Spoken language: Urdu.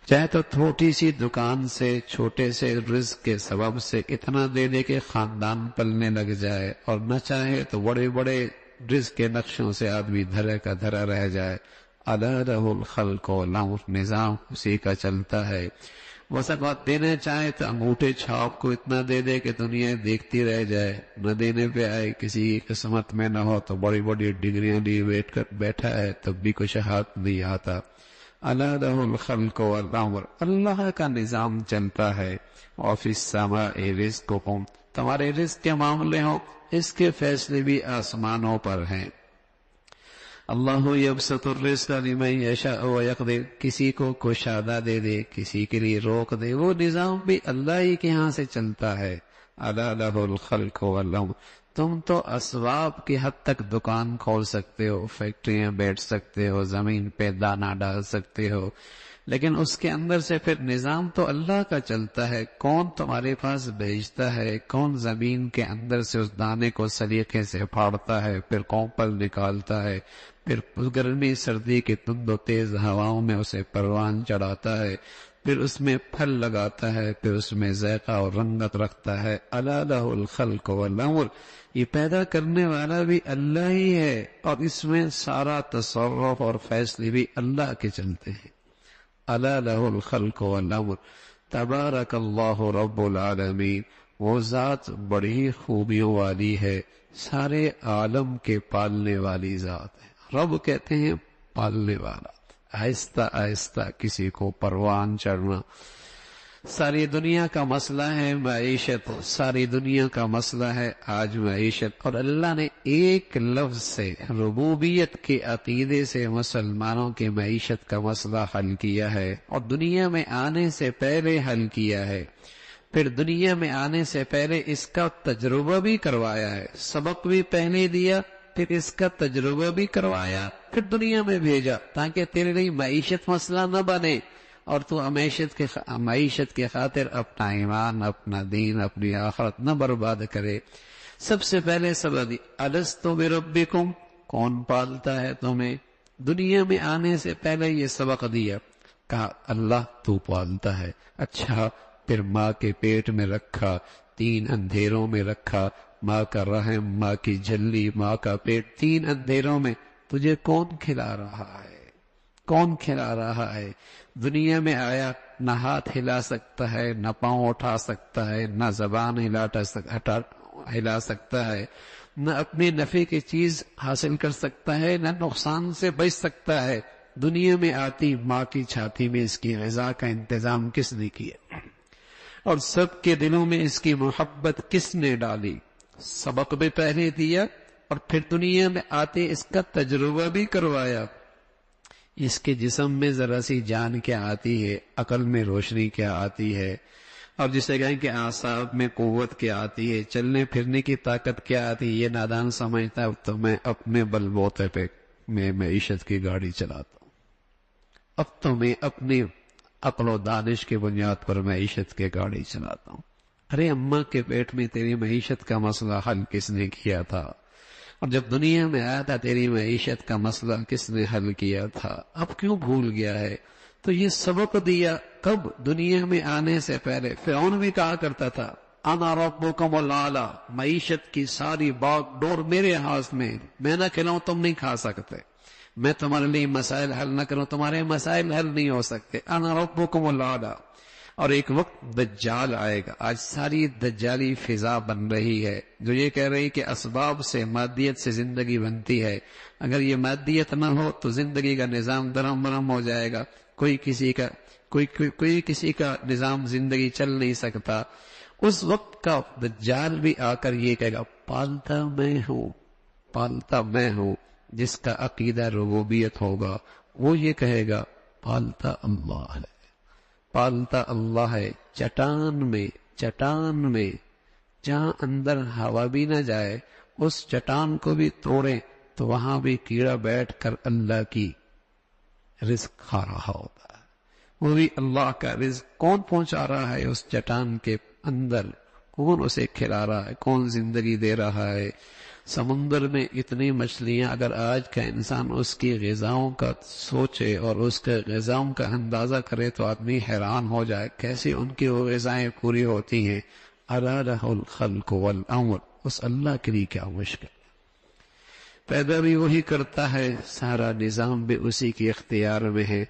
چاہے تو چھوٹی سی دکان سے، چھوٹے سے رزق کے سبب سے اتنا دے دے کہ خاندان پلنے لگ جائے، اور نہ چاہے تو بڑے بڑے رزق کے نقشوں سے آدمی دھرے کا دھرا رہ جائے۔ الا لہ الخلق والامر، نظام اسی کا چلتا ہے۔ وہ سب بات دینا چاہے تو انگوٹھے چھاپ کو اتنا دے دے کہ دنیا دیکھتی رہ جائے، نہ دینے پہ آئے، کسی کی قسمت میں نہ ہو تو بڑی بڑی ڈگریاں لیے بیٹھا ہے تب بھی کچھ ہاتھ نہیں آتا۔ الا لہ الخلق والامر، اللہ کا نظام چلتا ہے۔ اور فی السماء رزقکم، تمہارے رزق کے معاملے ہو، اس کے فیصلے بھی آسمانوں پر ہیں۔ اللہ یبسط الرزق لمن یشاء ویقدر، کسی کو کشادہ دے دے، کسی کے لیے روک دے، وہ نظام بھی اللہ ہی کے ہاں سے چلتا ہے۔ الا لہ الخلق والامر، تم تو اسباب کی حد تک دکان کھول سکتے ہو، فیکٹریاں بیٹھ سکتے ہو، زمین پہ دانہ ڈال سکتے ہو، لیکن اس کے اندر سے پھر نظام تو اللہ کا چلتا ہے۔ کون تمہارے پاس بھیجتا ہے، کون زمین کے اندر سے اس دانے کو سلیقے سے پھاڑتا ہے، پھر کونپل نکالتا ہے، پھر گرمی سردی کی تند و تیز ہواؤں میں اسے پروان چڑھاتا ہے، پھر اس میں پھل لگاتا ہے، پھر اس میں ذائقہ اور رنگت رکھتا ہے۔ الا لہ الخلق والامر، یہ پیدا کرنے والا بھی اللہ ہی ہے، اور اس میں سارا تصرف اور فیصلے بھی اللہ کے چلتے ہیں۔ الا لہ الخلق والامر تبارک اللہ رب العالمین، وہ ذات بڑی خوبیوں والی ہے، سارے عالم کے پالنے والی ذات ہے۔ رب کہتے ہیں پالنے والا، آہستہ آہستہ کسی کو پروان چڑھنا۔ ساری دنیا کا مسئلہ ہے معیشت، ساری دنیا کا مسئلہ ہے آج معیشت، اور اللہ نے ایک لفظ سے، ربوبیت کے عقیدے سے مسلمانوں کے معیشت کا مسئلہ حل کیا ہے، اور دنیا میں آنے سے پہلے حل کیا ہے۔ پھر دنیا میں آنے سے پہلے اس کا تجربہ بھی کروایا ہے، سبق بھی پہلے دیا، پھر اس کا تجربہ بھی کروایا، پھر دنیا میں بھیجا تاکہ تیرے لیے معیشت مسئلہ نہ بنے، اور تو معیشت کے خاطر اپنا ایمان، اپنا دین، اپنی آخرت نہ برباد کرے۔ سب سے پہلے سبق دی الست بربکم، کون پالتا ہے تمہیں؟ دنیا میں آنے سے پہلے یہ سبق دیا، کہا اللہ تو پالتا ہے۔ اچھا، پھر ماں کے پیٹ میں رکھا، 3 اندھیروں میں رکھا، ماں کا رحم، ماں کی جھلی، ماں کا پیٹ، 3 اندھیروں میں تجھے کون کھلا رہا ہے؟ کون کھلا رہا ہے؟ دنیا میں آیا، نہ ہاتھ ہلا سکتا ہے، نہ پاؤں اٹھا سکتا ہے، نہ زبان ہلا سکتا ہے، نہ اپنے نفع کی چیز حاصل کر سکتا ہے، نہ نقصان سے بچ سکتا ہے۔ دنیا میں آتی ماں کی چھاتی میں اس کی غذا کا انتظام کس نے کیا، اور سب کے دلوں میں اس کی محبت کس نے ڈالی؟ سبق بھی پہلے دیا، اور پھر دنیا میں آتے اس کا تجربہ بھی کروایا۔ اس کے جسم میں ذرا سی جان کیا آتی ہے، عقل میں روشنی کیا آتی ہے، اور جسے کہیں کہ اعصاب میں قوت کیا آتی ہے، چلنے پھرنے کی طاقت کیا آتی ہے، یہ نادان سمجھتا ہے تو میں اپنے بل بوتے پہ میں معیشت کی گاڑی چلاتا ہوں، اب تو میں اپنی عقل و دانش کی بنیاد پر معیشت کی گاڑی چلاتا ہوں۔ ارے اماں کے پیٹ میں تیری معیشت کا مسئلہ حل کس نے کیا تھا؟ اور جب دنیا میں آیا تھا تیری معیشت کا مسئلہ کس نے حل کیا تھا؟ اب کیوں بھول گیا ہے؟ تو یہ سبق دیا کب؟ دنیا میں آنے سے پہلے۔ فرعون بھی کہا کرتا تھا انا ربکم الاعلی، معیشت کی ساری باغ ڈور میرے ہاتھ میں، میں نہ کھلاؤں تم نہیں کھا سکتے، میں تمہارے لیے مسائل حل نہ کروں تمہارے مسائل حل نہیں ہو سکتے، انا ربکم الاعلی۔ اور ایک وقت دجال آئے گا، آج ساری دجالی فضا بن رہی ہے جو یہ کہہ رہی کہ اسباب سے، مادیت سے زندگی بنتی ہے، اگر یہ مادیت نہ ہو تو زندگی کا نظام درہم برہم ہو جائے گا، کوئی کسی کا نظام زندگی چل نہیں سکتا۔ اس وقت کا دجال بھی آ کر یہ کہے گا پالتا میں ہوں، پالتا میں ہوں۔ جس کا عقیدہ ربوبیت ہوگا وہ یہ کہے گا پالتا اللہ ہے، پالتا اللہ ہے۔ چٹان میں جہاں اندر ہوا بھی نہ جائے، اس چٹان کو بھی توڑیں تو وہاں بھی کیڑا بیٹھ کر اللہ کی رزق کھا رہا ہوتا ہے، وہ بھی اللہ کا رزق کون پہنچا رہا ہے اس چٹان کے اندر، کون اسے کھلا رہا ہے، کون زندگی دے رہا ہے؟ سمندر میں اتنی مچھلیاں، اگر آج کا انسان اس کی غذاؤں کا سوچے اور اس کے غذاؤں کا اندازہ کرے تو آدمی حیران ہو جائے کیسے ان کی وہ غذائیں پوری ہوتی ہیں۔ ارادہ الخلق والامر، اس اللہ کے لیے کیا مشکل، پیدا بھی وہی کرتا ہے، سارا نظام بھی اسی کے اختیار میں ہے،